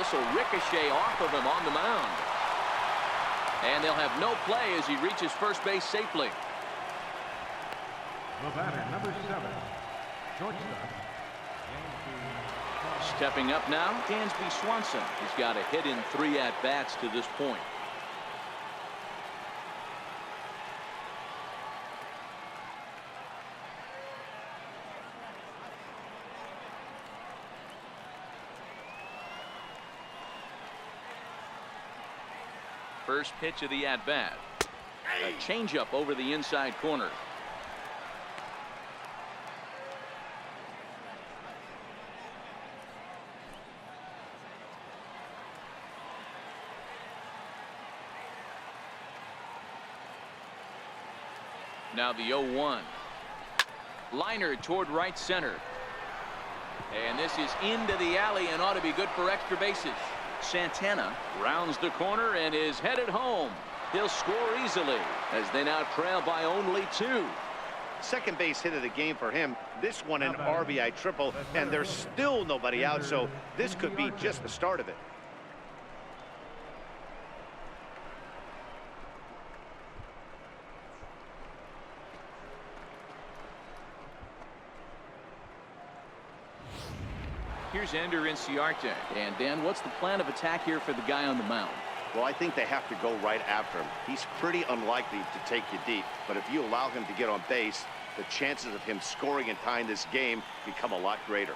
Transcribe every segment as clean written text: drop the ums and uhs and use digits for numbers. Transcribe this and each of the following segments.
This will ricochet off of him on the mound. And they'll have no play as he reaches first base safely. The batter, number 7, shortstop. Stepping up now, Dansby Swanson. He's got a hit in 3 at-bats to this point. First pitch of the at-bat. A changeup over the inside corner. Now the 0-1. Liner toward right center. And this is into the alley and ought to be good for extra bases. Santana rounds the corner and is headed home. He'll score easily as they now trail by only 2. Second base hit of the game for him. This one an RBI triple, and there's still nobody out, so this could be just the start of it. Here's Ender Inciarte. And Dan, what's the plan of attack here for the guy on the mound? Well, I think they have to go right after him. He's pretty unlikely to take you deep, but if you allow him to get on base, the chances of him scoring and tying this game become a lot greater.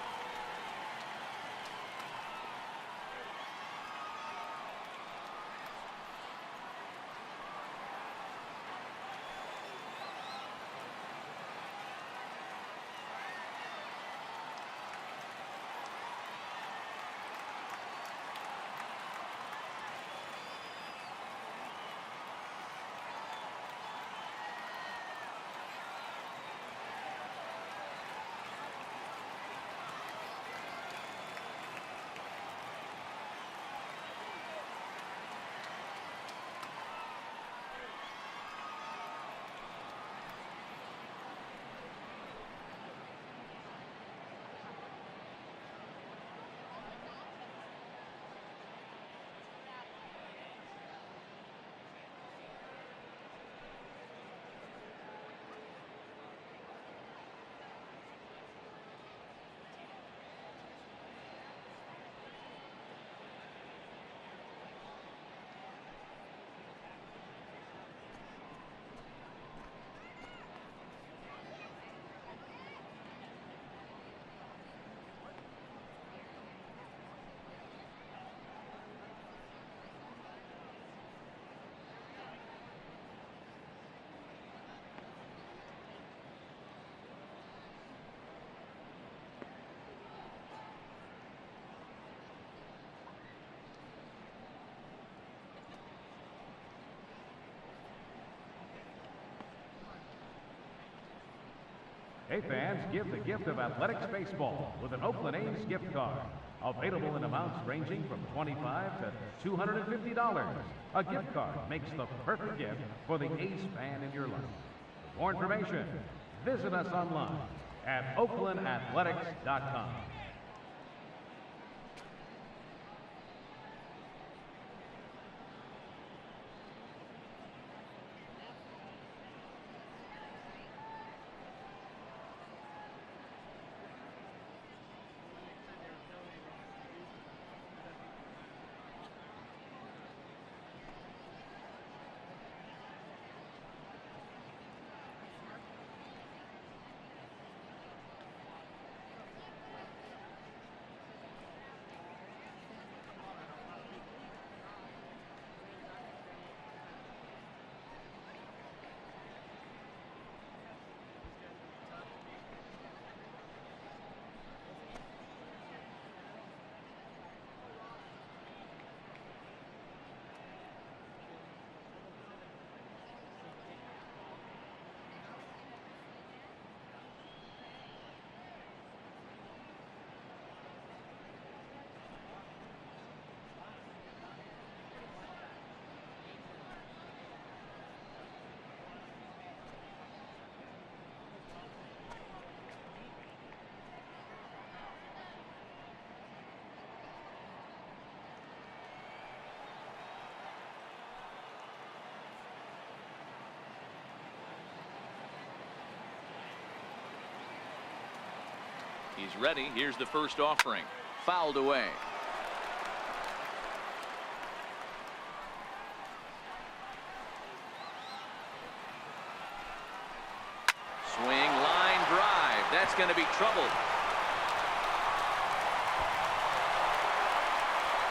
Hey fans, give the gift of athletics baseball with an Oakland A's gift card. Available in amounts ranging from $25 to $250. A gift card makes the perfect gift for the A's fan in your life. For more information, visit us online at oaklandathletics.com. He's ready. Here's the first offering. Fouled away. Swing, line drive. That's going to be trouble.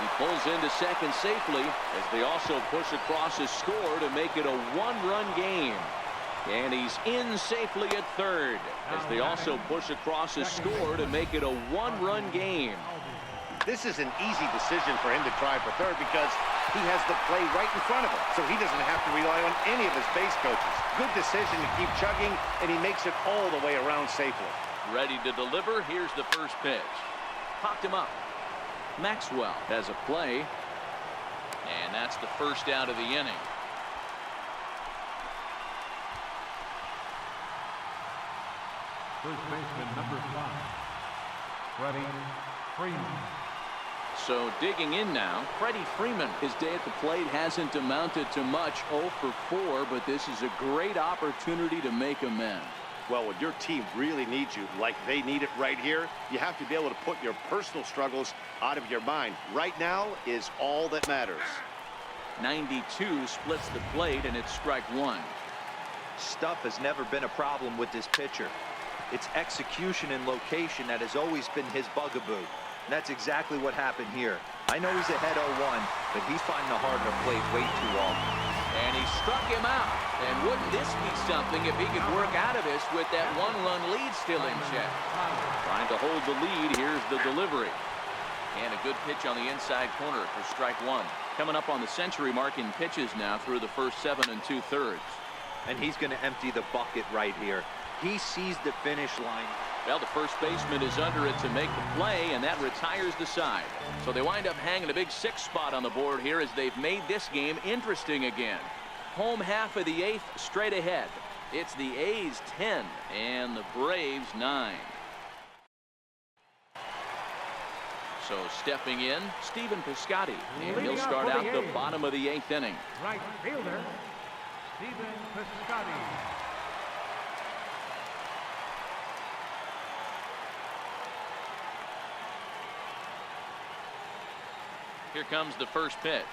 He pulls into second safely as they also push across his score to make it a one-run game. And he's in safely at third as they also push across his score to make it a one-run game. This is an easy decision for him to try for third because he has the play right in front of him, so he doesn't have to rely on any of his base coaches. Good decision to keep chugging, and he makes it all the way around safely. Ready to deliver. Here's the first pitch. Popped him up. Maxwell has a play, and that's the first out of the inning. First baseman number 5, Freddie Freeman. So digging in now, Freddie Freeman. His day at the plate hasn't amounted to much, 0 for 4, but this is a great opportunity to make amends. Well, when your team really needs you, like they need it right here, you have to be able to put your personal struggles out of your mind. Right now is all that matters. 92 splits the plate, and it's strike 1. Stuff has never been a problem with this pitcher. It's execution and location that has always been his bugaboo. And that's exactly what happened here. I know he's ahead 0-1, but he's finding the harder plate way too often. And he struck him out. And wouldn't this be something if he could work out of this with that one-run lead still in check? Trying to hold the lead. Here's the delivery. And a good pitch on the inside corner for strike 1. Coming up on the century mark in pitches now through the first 7 2/3. And he's going to empty the bucket right here. He sees the finish line. Well, the first baseman is under it to make the play, and that retires the side. So they wind up hanging a big 6 spot on the board here as they've made this game interesting again. Home half of the 8th straight ahead. It's the A's 10 and the Braves 9. So stepping in, Stephen Piscotty, and he'll start out the bottom of the 8th inning. Right fielder, Stephen Piscotty. Here comes the first pitch.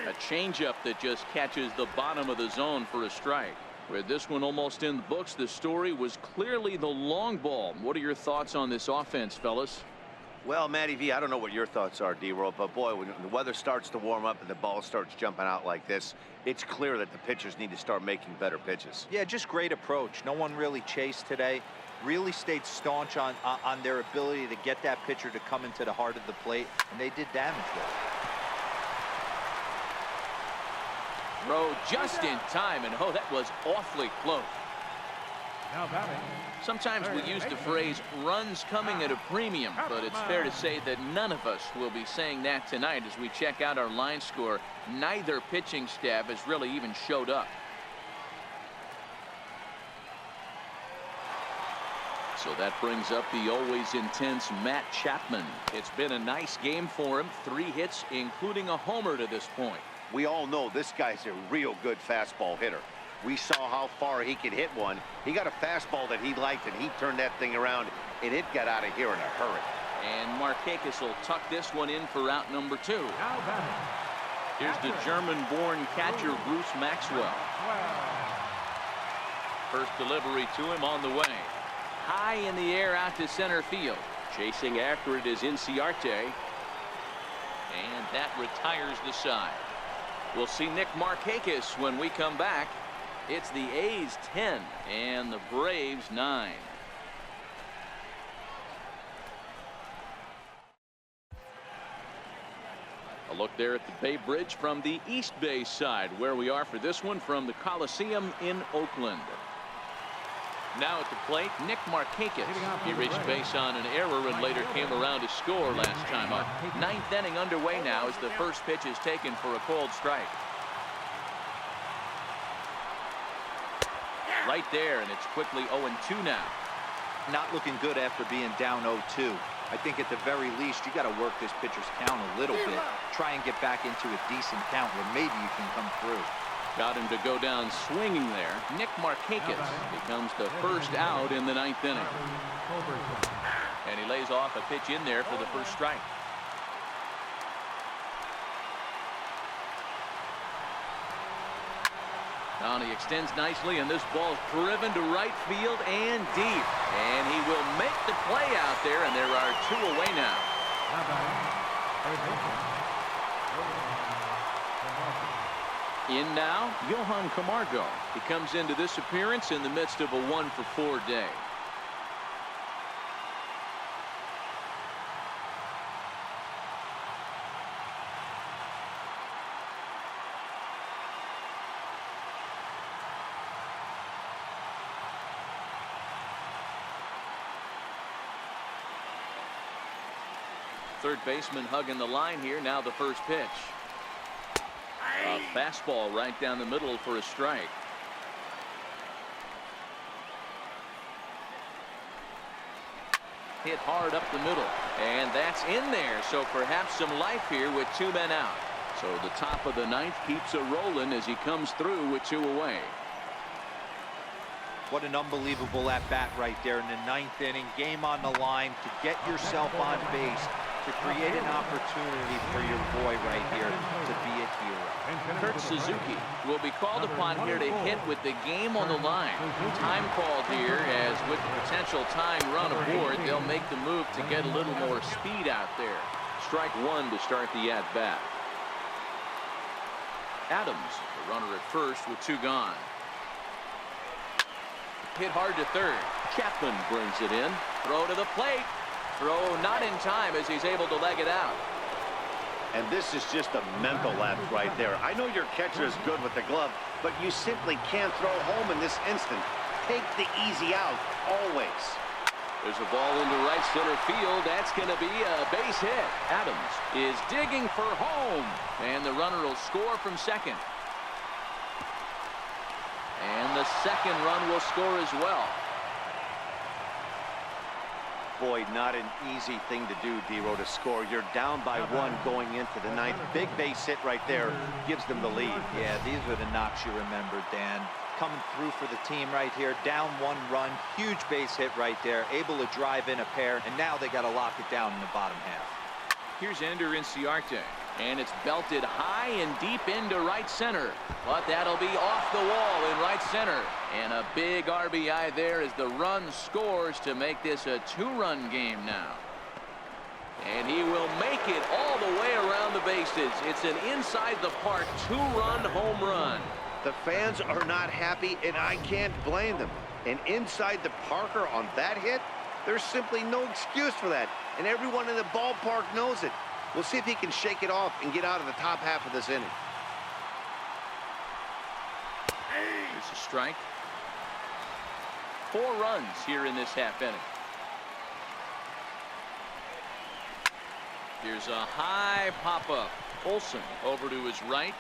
A changeup that just catches the bottom of the zone for a strike. With this one almost in the books, the story was clearly the long ball. What are your thoughts on this offense, fellas? Well, Matty V, I don't know what your thoughts are, D-Roll, but boy, when the weather starts to warm up and the ball starts jumping out like this, it's clear that the pitchers need to start making better pitches. Yeah, just great approach. No one really chased today. Really stayed staunch on their ability to get that pitcher to come into the heart of the plate, and they did damage with it. Throw just in time, and oh, that was awfully close. Now batting. Sometimes we use the phrase runs coming at a premium, but it's fair to say that none of us will be saying that tonight as we check out our line score. Neither pitching staff has really even showed up. So that brings up the always intense Matt Chapman. It's been a nice game for him. 3 hits, including a homer to this point. We all know this guy's a real good fastball hitter. We saw how far he could hit one. He got a fastball that he liked, and he turned that thing around, and it got out of here in a hurry. And Markakis will tuck this one in for out number 2. Now batting. Here's the German-born catcher, Bruce Maxwell. First delivery to him on the way. High in the air out to center field. Chasing after it is Inciarte. And that retires the side. We'll see Nick Markakis when we come back. It's the A's 10 and the Braves 9. A look there at the Bay Bridge from the East Bay side, where we are for this one from the Coliseum in Oakland. Now at the plate, Nick Markakis. He reached base on an error and later came around to score last time up. 9th inning underway now as the first pitch is taken for a called strike. Right there, and it's quickly 0-2 now. Not looking good after being down 0-2. I think at the very least you got to work this pitcher's count a little bit. Try and get back into a decent count where maybe you can come through. Got him to go down swinging there. Nick Markakis becomes the first out in the 9th inning. And he lays off a pitch in there for the first strike. Now he extends nicely, and this ball is driven to right field and deep. And he will make the play out there, and there are 2 away now. In now, Johan Camargo. He comes into this appearance in the midst of a 1-for-4 day. Third baseman hugging the line here. Now the first pitch. A fastball right down the middle for a strike. Hit hard up the middle, and that's in there. So perhaps some life here with 2 men out. So the top of the 9th keeps it rolling as he comes through with 2 away. What an unbelievable at-bat right there in the 9th inning. Game on the line to get yourself on base, to create an opportunity for your boy right here to be a hero. Kurt Suzuki will be called upon here to hit with the game on the line. Time called here, as with the potential tying run aboard, they'll make the move to get a little more speed out there. Strike 1 to start the at-bat. Adams, the runner at first with 2 gone. Hit hard to third. Chapman brings it in. Throw to the plate. Throw not in time as he's able to leg it out. And this is just a mental lapse right there. I know your catcher is good with the glove, but you simply can't throw home in this instant. Take the easy out, always. There's a ball into right center field. That's going to be a base hit. Adams is digging for home, and the runner will score from second. And the second run will score as well. Boy, not an easy thing to do, D-Row, to score. You're down by 1 going into the 9th. Big base hit right there gives them the lead. Yeah, these are the knocks you remember, Dan. Coming through for the team right here. Down 1 run. Huge base hit right there. Able to drive in a pair. And now they got to lock it down in the bottom half. Here's Ender Inciarte. And it's belted high and deep into right center. But that'll be off the wall in right center. And a big RBI there as the run scores to make this a 2-run game now. And he will make it all the way around the bases. It's an inside the park 2-run home run. The fans are not happy, and I can't blame them. And inside the Parker on that hit, there's simply no excuse for that. And everyone in the ballpark knows it. We'll see if he can shake it off and get out of the top half of this inning. Here's a strike. 4 runs here in this half inning. Here's a high pop-up. Olsen over to his right.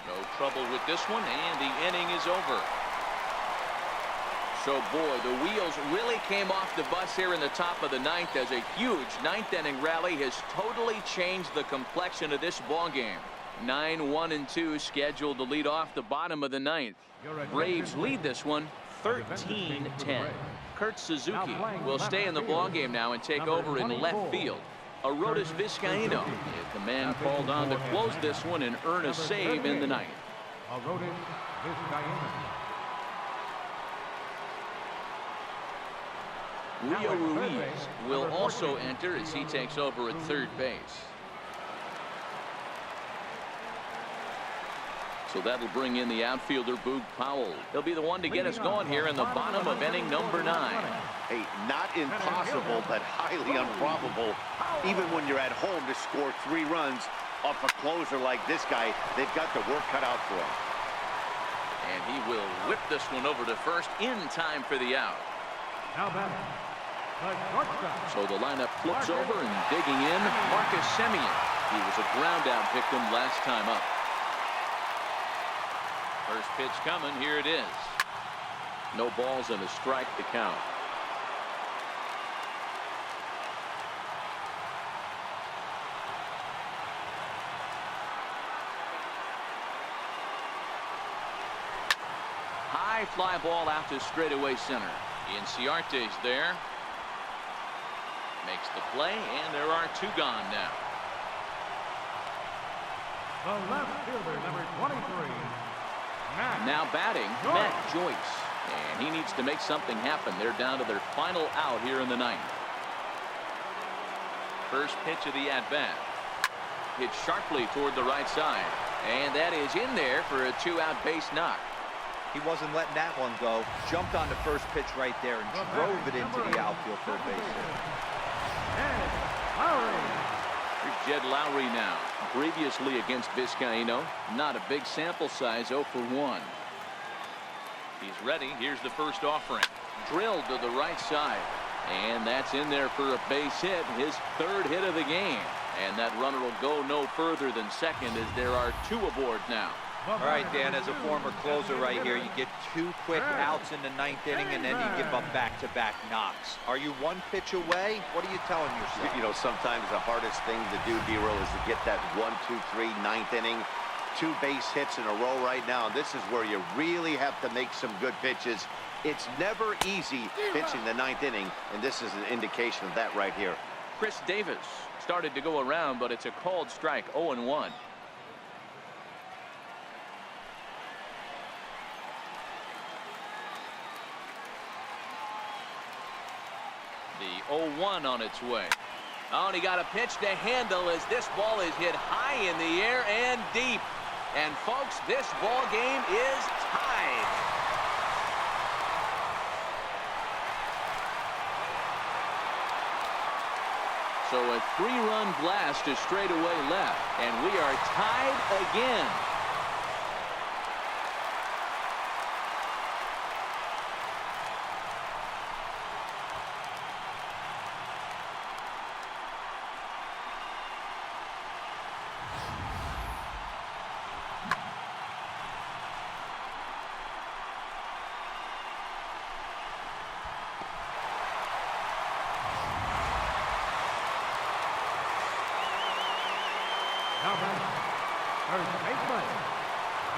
No trouble with this one, and the inning is over. So, boy, the wheels really came off the bus here in the top of the 9th as a huge 9th inning rally has totally changed the complexion of this ball game. 9-1-2 scheduled to lead off the bottom of the 9th. Braves lead this one 13-10. Kurt Suzuki will stay in the ball game now and take over in left field. Arodys Vizcaíno is the man called on to close this one and earn a save in the 9th. Arodys Vizcaíno. Rio Ruiz will also enter as he takes over at third base. So that'll bring in the outfielder, Boog Powell. He'll be the one to get us going here in the bottom of inning number 9. Hey, not impossible, but highly improbable. Even when you're at home to score 3 runs off a closer like this guy, they've got the work cut out for him. And he will whip this one over to first in time for the out. Now batting, the shortstop. So the lineup flips over and digging in, Marcus Semien. He was a ground out victim last time up. First pitch coming, here it is. No balls and a strike to count. high fly ball out to straightaway center. Inciarte's there. Makes the play, and there are two gone now. The left fielder, number 23. Now batting, Matt Joyce. And he needs to make something happen. They're down to their final out here in the ninth. First pitch of the at-bat. Hit sharply toward the right side. And that is in there for a two-out base knock. He wasn't letting that one go. Jumped on the first pitch right there and drove it into the outfield for a base hit. Here's Jed Lowry now. Previously against Vizcaíno. Not a big sample size, 0 for 1. He's ready. Here's the first offering. Drilled to the right side. And that's in there for a base hit. His third hit of the game. And that runner will go no further than second as there are two aboard now. All right, Dan, as a former closer right here, you get 2 quick outs in the ninth inning, and then you give up back-to-back knocks. Are you one pitch away? What are you telling yourself? You know, sometimes the hardest thing to do, D-Roll, is to get that 1, 2, 3, ninth inning. 2 base hits in a row right now. And this is where you really have to make some good pitches. It's never easy pitching the ninth inning, and this is an indication of that right here. Chris Davis started to go around, but it's a called strike, 0-1. The 0-1 on its way. Oh, and he got a pitch to handle as this ball is hit high in the air and deep. And folks, this ball game is tied. So a 3-run blast to straightaway left, and we are tied again.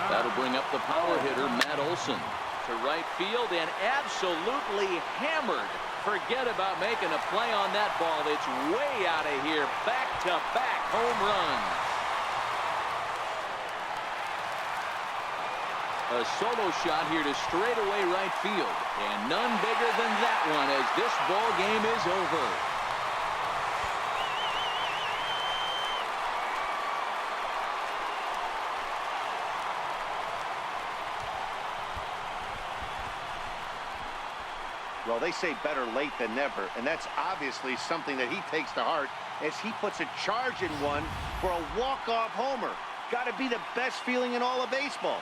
That'll bring up the power hitter, Matt Olson, to right field and absolutely hammered. Forget about making a play on that ball. It's way out of here. Back-to-back home runs. A solo shot here to straightaway right field. And none bigger than that one as this ball game is over. Well, they say better late than never, and that's obviously something that he takes to heart as he puts a charge in one for a walk-off homer. Got to be the best feeling in all of baseball.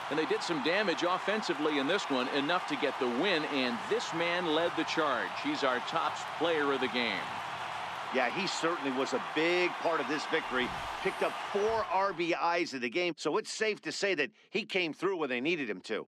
And they did some damage offensively in this one, enough to get the win, and this man led the charge. He's our top player of the game. Yeah, he certainly was a big part of this victory. Picked up 4 RBIs in the game, so it's safe to say that he came through when they needed him to.